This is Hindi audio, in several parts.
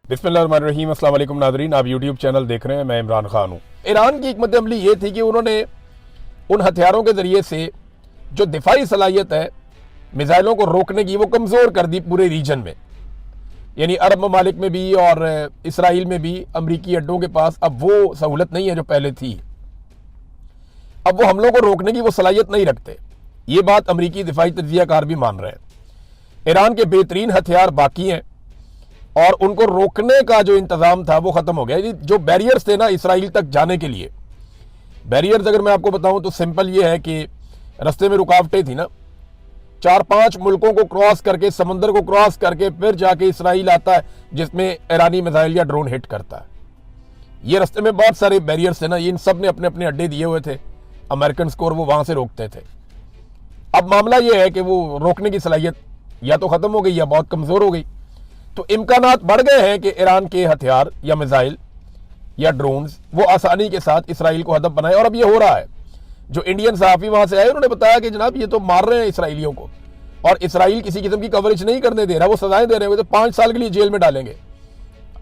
बिस्मिल्लाहिर्रहमानिर्रहीम। अस्सलाम वालेकुम नाज़रीन, आप यूट्यूब चैनल देख रहे हैं। मैं इमरान खान हूँ। ईरान की हिकमत अमली ये थी कि उन्होंने उन हथियारों के ज़रिए से जो दिफाई सलाहियत है मिसाइलों को रोकने की, वो कमज़ोर कर दी पूरे रीजन में। यानी अरब ममालिक में भी और इसराइल में भी अमरीकी अड्डों के पास अब वो सहूलत नहीं है जो पहले थी। अब वो हमलों को रोकने की वो सलाहियत नहीं रखते। ये बात अमरीकी दिफाई तज्ज़ियाकार भी मान रहे हैं। ईरान के बेहतरीन हथियार बाकी हैं और उनको रोकने का जो इंतज़ाम था वो ख़त्म हो गया। जो बैरियर्स थे ना इसराइल तक जाने के लिए, बैरियर्स अगर मैं आपको बताऊं तो सिंपल ये है कि रास्ते में रुकावटें थी ना, 4-5 मुल्कों को क्रॉस करके, समंदर को क्रॉस करके फिर जाके इसराइल आता है जिसमें ईरानी मिसाइल या ड्रोन हिट करता है। ये रास्ते में बहुत सारे बैरियर्स थे ना, इन सब ने अपने अपने अड्डे दिए हुए थे अमेरिकन को, और वो वहां से रोकते थे। अब मामला ये है कि वो रोकने की सलाहियत या तो ख़त्म हो गई या बहुत कमज़ोर हो गई। तो इम्कानात बढ़ गए हैं कि ईरान के हथियार या मिसाइल या ड्रोन्स वो आसानी के साथ इसराइल को हदफ बनाए, और अब ये हो रहा है। जो इंडियन सहाफ़ी वहां से आए उन्होंने बताया कि जनाब ये तो मार रहे हैं इसराइलियों को, और इसराइल किसी किस्म की कवरेज नहीं करने दे रहा, वो सजाएं दे रहे हैं, तो 5 साल के लिए जेल में डालेंगे।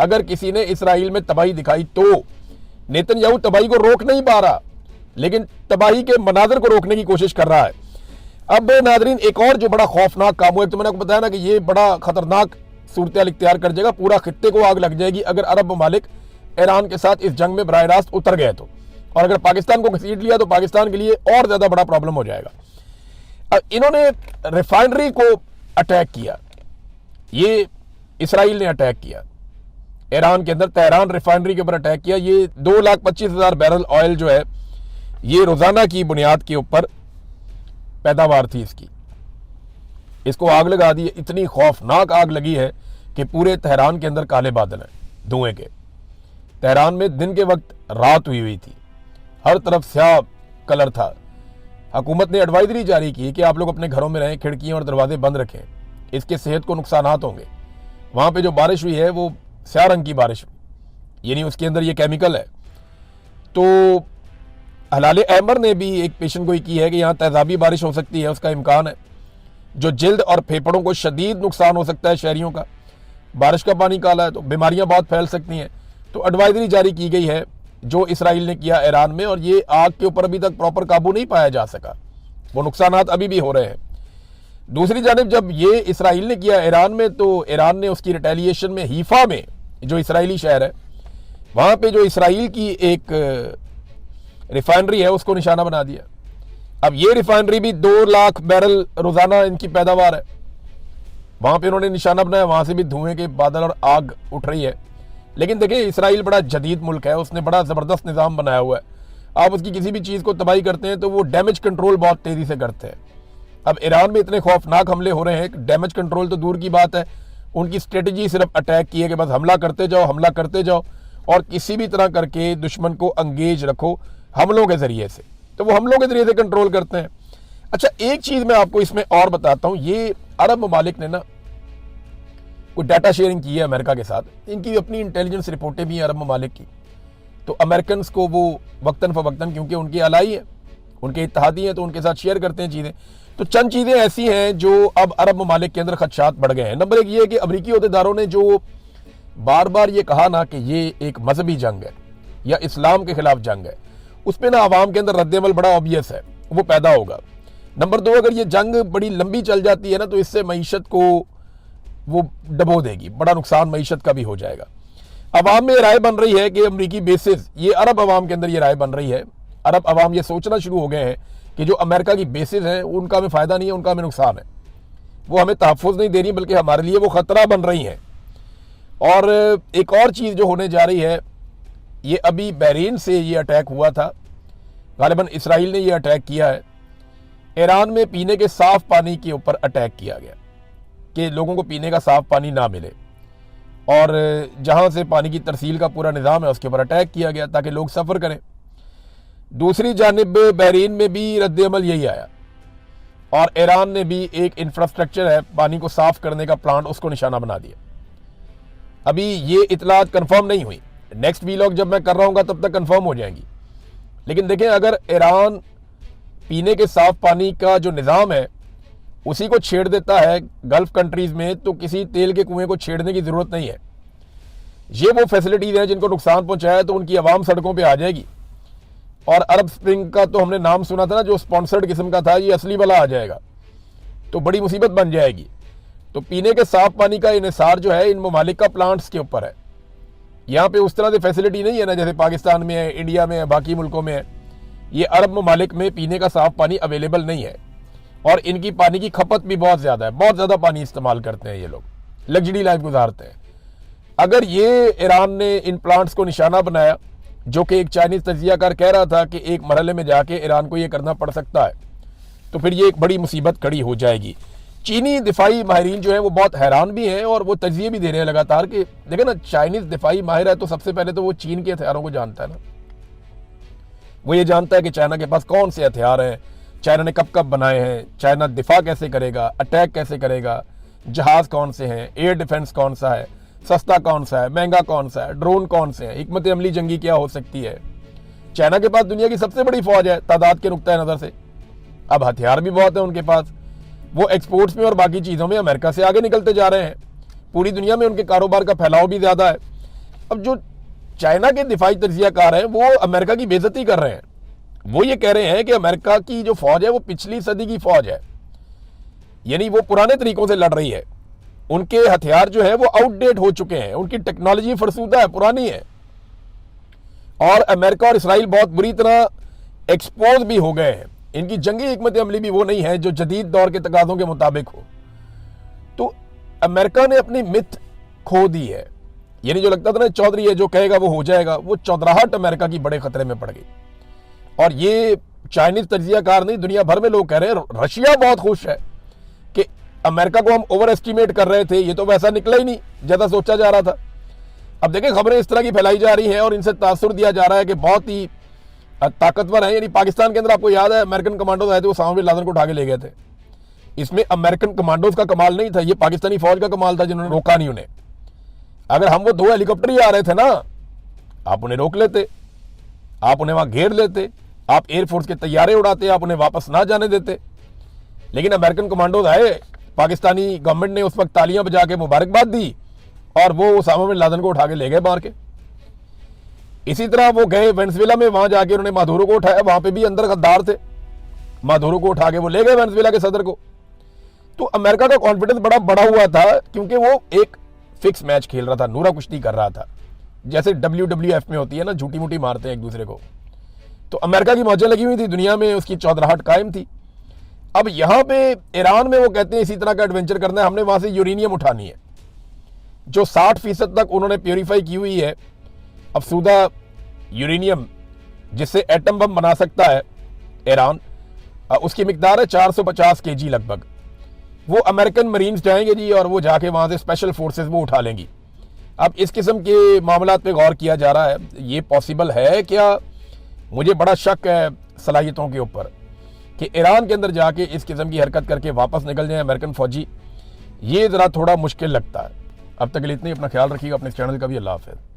अगर किसी ने इसराइल में तबाही दिखाई तो नेतन्याहू तबाही को रोक नहीं पा रहा, लेकिन तबाही के मनाजर को रोकने की कोशिश कर रहा है। अब नाजरीन, एक और जो बड़ा खौफनाक काम हुआ, तो मैंने आपको बताया ना कि ये बड़ा खतरनाक सूरत इख्तियार कर जाएगा, पूरा खित्ते को आग लग जाएगी अगर अरब ममालिक ईरान के साथ इस जंग में बराह रास्त उतर गए तो, और अगर पाकिस्तान को घसीट लिया तो पाकिस्तान के लिए और ज्यादा बड़ा प्रॉब्लम हो जाएगा। अब इन्होंने रिफाइनरी को अटैक किया, ये इसराइल ने अटैक किया ईरान के अंदर, तेहरान रिफाइनरी के ऊपर अटैक किया। ये 2,25,000 बैरल ऑयल जो है ये रोजाना की बुनियाद के ऊपर पैदावार थी इसकी, इसको आग लगा दी। इतनी खौफनाक आग लगी है कि पूरे तेहरान के अंदर काले बादल हैं धुएं के। तेहरान में दिन के वक्त रात हुई थी, हर तरफ स्याह कलर था। हुकूमत ने एडवाइजरी जारी की कि आप लोग अपने घरों में रहें, खिड़कियां और दरवाजे बंद रखें, इसके सेहत को नुकसानात होंगे। वहां पे जो बारिश हुई है वो स्याह रंग की बारिश हुई, यानी उसके अंदर ये केमिकल है। तो हलाल अहमर ने भी एक पेशन गोई की है कि यहाँ तेजाबी बारिश हो सकती है, उसका इम्कान है, जो जिल्द और फेफड़ों को शदीद नुकसान हो सकता है शहरियों का। बारिश का पानी काला है तो बीमारियां बहुत फैल सकती हैं। तो एडवाइजरी जारी की गई है जो इसराइल ने किया ईरान में, और ये आग के ऊपर अभी तक प्रॉपर काबू नहीं पाया जा सका, वो नुकसानात अभी भी हो रहे हैं। दूसरी जानिब जब ये इसराइल ने किया ईरान में, तो ईरान ने उसकी रिटेलिएशन में हीफा में, जो इसराइली शहर है, वहां पे जो इसराइल की एक रिफाइनरी है उसको निशाना बना दिया। अब ये रिफाइनरी भी 2 लाख बैरल रोजाना इनकी पैदावार है, वहां पे उन्होंने निशाना बनाया, वहां से भी धुएं के बादल और आग उठ रही है। लेकिन देखिए इसराइल बड़ा जदीद मुल्क है, उसने बड़ा जबरदस्त निज़ाम बनाया हुआ है। आप उसकी किसी भी चीज़ को तबाही करते हैं तो वो डैमेज कंट्रोल बहुत तेज़ी से करते हैं। अब ईरान में इतने खौफनाक हमले हो रहे हैं, डैमेज कंट्रोल तो दूर की बात है, उनकी स्ट्रेटजी सिर्फ अटैक की है कि बस हमला करते जाओ, हमला करते जाओ, और किसी भी तरह करके दुश्मन को अंगेज रखो हमलों के ज़रिए से, तो वो हमलों के ज़रिए से कंट्रोल करते हैं। अच्छा, एक चीज़ मैं आपको इसमें और बताता हूँ, ये अरब ममालिक ने ना कोई डाटा शेयरिंग की है अमेरिका के साथ, इनकी अपनी इंटेलिजेंस रिपोर्टें भी हैं अरब ममालिक की। तो अमेरिकन को वो वक्तन फ़वक्तन, क्योंकि उनकी अलाई है, उनके इत्तेहादी हैं, तो उनके साथ शेयर करते हैं चीज़ें। तो चंद चीज़ें ऐसी हैं जो अब अरब ममालिक के अंदर खदशात बढ़ गए हैं। नंबर 1 ये है कि अमरीकी अहदेदारों ने जो बार बार ये कहा ना कि ये एक मजहबी जंग है या इस्लाम के खिलाफ जंग है, उस पर ना आवाम के अंदर रद्दमल बड़ा ऑब्वियस है, वो पैदा होगा। नंबर 2, अगर ये जंग बड़ी लंबी चल जाती है ना, तो इससे मईशत को वो डबो देगी, बड़ा नुकसान मईशत का भी हो जाएगा। अवाम में राय बन रही है कि अमरीकी बेसिस, ये अरब अवाम के अंदर ये राय बन रही है, अरब अवाम ये सोचना शुरू हो गए हैं कि जो अमेरिका की बेसिस हैं उनका हमें फ़ायदा नहीं है, उनका हमें नुकसान है, वो हमें तहफ़्फ़ुज़ नहीं दे रही बल्कि हमारे लिए वो ख़तरा बन रही हैं। और एक और चीज़ जो होने जा रही है, ये अभी बहरीन से ये अटैक हुआ था, गालिबन इसराइल ने ये अटैक किया है। ईरान में पीने के साफ़ पानी के ऊपर अटैक किया गया कि लोगों को पीने का साफ़ पानी ना मिले, और जहाँ से पानी की तरसील का पूरा निज़ाम है उसके ऊपर अटैक किया गया ताकि लोग सफ़र करें। दूसरी जानिब बहरीन में भी रद्दअमल यही आया, और ईरान ने भी एक इंफ्रास्ट्रक्चर है पानी को साफ़ करने का प्लांट, उसको निशाना बना दिया। अभी ये इतलात कन्फर्म नहीं हुई, नेक्स्ट वीलॉग जब मैं कर रहा हूँ तब तक कन्फर्म हो जाएंगी। लेकिन देखें, अगर ईरान पीने के साफ़ पानी का जो निज़ाम है उसी को छेड़ देता है गल्फ़ कंट्रीज़ में, तो किसी तेल के कुएं को छेड़ने की ज़रूरत नहीं है। ये वो फैसिलिटीज़ हैं जिनको नुकसान पहुंचाया है तो उनकी आवाम सड़कों पे आ जाएगी। और अरब स्प्रिंग का तो हमने नाम सुना था ना, जो स्पॉन्सर्ड किस्म का था, ये असली वाला आ जाएगा तो बड़ी मुसीबत बन जाएगी। तो पीने के साफ पानी का इन्हिसार जो है इन ममालिक का प्लांट्स के ऊपर है। यहाँ पे उस तरह से फैसिलिटी नहीं है ना जैसे पाकिस्तान में है, इंडिया में है, बाकी मुल्कों में है। ये अरब ममालिक में पीने का साफ पानी अवेलेबल नहीं है और इनकी पानी की खपत भी बहुत ज़्यादा है, बहुत ज़्यादा पानी इस्तेमाल करते हैं ये लोग, लग्जरी लाइफ गुजारते हैं। अगर ये ईरान ने इन प्लांट्स को निशाना बनाया, जो कि एक चाइनीज़ तजियाकार कह रहा था कि एक मरहले में जाके ईरान को ये करना पड़ सकता है, तो फिर ये एक बड़ी मुसीबत खड़ी हो जाएगी। चीनी दिफाई माहिरीन जो है वो बहुत हैरान भी हैं और वो तजिए भी दे रहे हैं लगातार कि देखें ना, चाइनीज़ दिफाई माहिर है तो सबसे पहले तो वो चीन के हथियारों को जानता है ना। वो ये जानता है कि चाइना के पास कौन से हथियार हैं, चाइना ने कब कब बनाए हैं, चाइना दिफा कैसे करेगा, अटैक कैसे करेगा, जहाज़ कौन से हैं, एयर डिफेंस कौन सा है, सस्ता कौन सा है, महंगा कौन सा है, ड्रोन कौन से हैं, हिकमत अमली जंगी क्या हो सकती है। चाइना के पास दुनिया की सबसे बड़ी फौज है तादाद के नुक्ता नज़र से। अब हथियार भी बहुत है उनके पास। वो एक्सपोर्ट्स में और बाकी चीज़ों में अमेरिका से आगे निकलते जा रहे हैं। पूरी दुनिया में उनके कारोबार का फैलाव भी ज़्यादा है। अब जो चाइना के दिफाई तजियाकार हैं वो अमेरिका की बेइज्जती कर रहे हैं। वो ये कह रहे हैं कि अमेरिका की जो फौज है वो पिछली सदी की फौज है, यानी वो पुराने तरीकों से लड़ रही है। उनके हथियार जो है वो आउटडेट हो चुके हैं, उनकी टेक्नोलॉजी फरसूदा है, पुरानी है। और अमेरिका और इसराइल बहुत बुरी तरह एक्सपोज भी हो गए हैं। इनकी जंगी हिकमत अमली भी वो नहीं है जो जदीद दौर के तकाज़ों के मुताबिक हो। तो अमेरिका ने अपनी मिथ खो दी है, यानी जो लगता था ना चौधरी है जो कहेगा वो हो जाएगा, वो चौधराहट अमेरिका की बड़े खतरे में पड़ गई। और ये चाइनीज तजियाकार नहीं, दुनिया भर में लोग कह रहे हैं। रशिया बहुत खुश है कि अमेरिका को हम ओवर एस्टिमेट कर रहे थे, ये तो वैसा निकला ही नहीं जैसा सोचा जा रहा था। अब देखें खबरें इस तरह की फैलाई जा रही हैं और इनसे तासुर दिया जा रहा है कि बहुत ही ताकतवर है। यानी पाकिस्तान के अंदर आपको याद है अमेरिकन कमांडोज आए थे, वो उसामा बिन लादेन को उठा के ले गए थे। इसमें अमेरिकन कमांडोज का कमाल नहीं था, ये पाकिस्तानी फौज का कमाल था जिन्होंने रोका नहीं उन्हें। अगर हम वो 2 हेलीकॉप्टर ही आ रहे थे ना, आप उन्हें रोक लेते, आप उन्हें वहां घेर लेते, आप एयरफोर्स के तैयारे उड़ाते, आप उन्हें वापस ना जाने देते। लेकिन अमेरिकन कमांडोज आए, पाकिस्तानी गवर्नमेंट ने उस वक्त तालियां बजा के मुबारकबाद दी और वो उसामा बिन लादेन को उठा के ले गए मार के। इसी तरह वो गए वेनेजुएला में, वहां जाके उन्होंने मादुरो को उठाया, वहां पे भी अंदर गद्दार थे, मादुरो को उठा के वो ले गए वेनेजुएला के सदर को। तो अमेरिका का कॉन्फिडेंस बड़ा बड़ा हुआ था क्योंकि वो एक फिक्स मैच खेल रहा था, नूरा कुश्ती कर रहा था, जैसे WWF में होती है ना, झूठी मूठी मारते हैं एक दूसरे को। तो अमेरिका की मौजें लगी हुई थी, दुनिया में उसकी चौधराहट कायम थी। अब यहाँ पे ईरान में वो कहते हैं इसी तरह का एडवेंचर करना है, हमने वहां से यूरेनियम उठानी है जो 60% तक उन्होंने प्योरीफाई की हुई है, अफसूदा यूरेनियम जिससे एटम बम बना सकता है ईरान, उसकी मिकदार है 450 kg लगभग। वो अमेरिकन मरीन्स जाएंगे जी और वो जाके वहां से स्पेशल फोर्सेस वो उठा लेंगी। अब इस किस्म के मामलात पे गौर किया जा रहा है, ये पॉसिबल है क्या? मुझे बड़ा शक है सलाहियतों के ऊपर कि ईरान के अंदर जाके इस किस्म की हरकत करके वापस निकल जाए अमेरिकन फौजी, ये ज़रा थोड़ा मुश्किल लगता है। अब तक के लिए इतना ही, अपना ख्याल रखिएगा, अपने चैनल का भी। अल्लाह हाफ़िज़।